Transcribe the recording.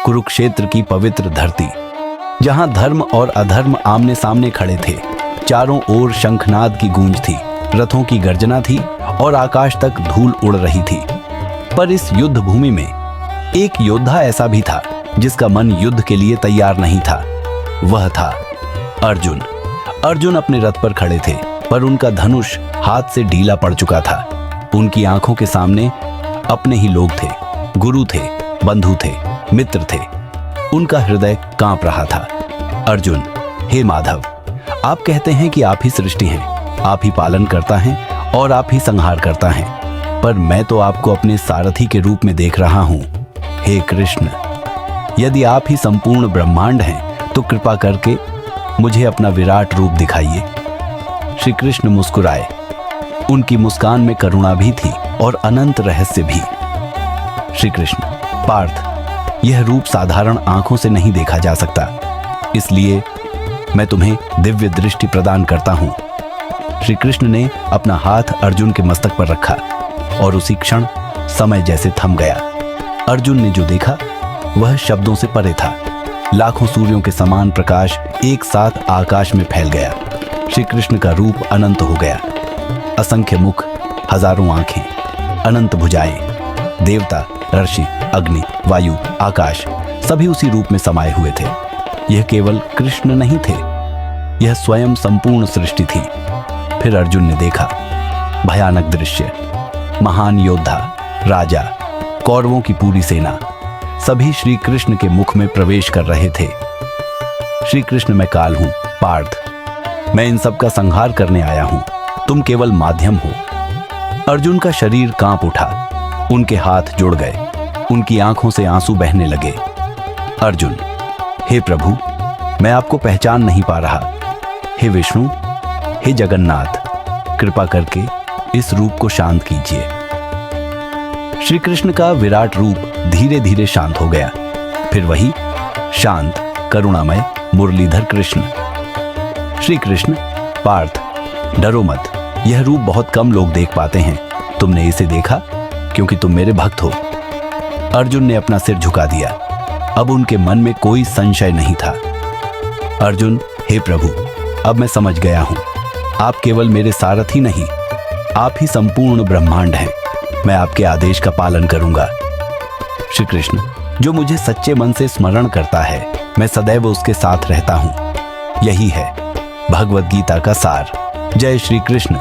कुरुक्षेत्र की पवित्र धरती, जहां धर्म और अधर्म आमने सामने खड़े थे। चारों ओर शंखनाद की गूंज थी, रथों की गर्जना थी और आकाश तक धूल उड़ रही थी। पर इस युद्ध भूमि में एक योद्धा ऐसा भी था जिसका मन युद्ध के लिए तैयार नहीं था। वह था अर्जुन। अर्जुन अपने रथ पर खड़े थे, पर उनका धनुष हाथ से ढीला पड़ चुका था। उनकी आंखों के सामने अपने ही लोग थे, गुरु थे, बंधु थे, मित्र थे। उनका हृदय कांप रहा था। अर्जुन, हे माधव, आप कहते हैं कि आप ही सृष्टि हैं, आप ही पालन करता है और आप ही संहार करता है, पर मैं तो आपको अपने सारथी के रूप में देख रहा हूं। हे कृष्ण, यदि आप ही संपूर्ण ब्रह्मांड हैं तो कृपा करके मुझे अपना विराट रूप दिखाइए। श्री कृष्ण मुस्कुराए। उनकी मुस्कान में करुणा भी थी और अनंत रहस्य भी। श्री कृष्ण, पार्थ, यह रूप साधारण आंखों से नहीं देखा जा सकता, इसलिए मैं तुम्हें दिव्य दृष्टि प्रदान करता हूं। श्री कृष्ण ने अपना हाथ अर्जुन के मस्तक पर रखा और उसी क्षण समय जैसे थम गया। अर्जुन ने जो देखा वह शब्दों से परे था। लाखों सूर्यों के समान प्रकाश एक साथ आकाश में फैल गया। श्री कृष्ण का रूप अनंत हो गया। असंख्य मुख, हजारों आंखें, अनंत भुजाएं, देवता, ऋषि, अग्नि, वायु, आकाश सभी उसी रूप में समाये हुए थे। यह केवल कृष्ण नहीं थे, यह स्वयं संपूर्ण सृष्टि थी। फिर अर्जुन ने देखा भयानक दृश्य। महान योद्धा, राजा, कौरवों की पूरी सेना सभी श्री कृष्ण के मुख में प्रवेश कर रहे थे। श्री कृष्ण, मैं काल हूं, पार्थ, मैं इन सब का संहार करने आया हूं, तुम केवल माध्यम हो। अर्जुन का शरीर कांप उठा, उनके हाथ जुड़ गए, उनकी आंखों से आंसू बहने लगे। अर्जुन, हे प्रभु, मैं आपको पहचान नहीं पा रहा। हे विष्णु, हे जगन्नाथ, कृपा करके इस रूप को शांत कीजिए। श्री कृष्ण का विराट रूप धीरे धीरे शांत हो गया। फिर वही शांत, करुणामय मुरलीधर कृष्ण। श्री कृष्ण, पार्थ, डरो मत, यह रूप बहुत कम लोग देख पाते हैं। तुमने इसे देखा क्योंकि तुम मेरे भक्त हो। अर्जुन ने अपना सिर झुका दिया। अब उनके मन में कोई संशय नहीं था। अर्जुन, हे प्रभु, अब मैं समझ गया हूं, आप केवल मेरे सारथी नहीं, आप ही संपूर्ण ब्रह्मांड हैं। मैं आपके आदेश का पालन करूंगा। श्री कृष्ण, जो मुझे सच्चे मन से स्मरण करता है, मैं सदैव उसके साथ रहता हूं। यही है भगवद गीता का सार। जय श्री कृष्ण।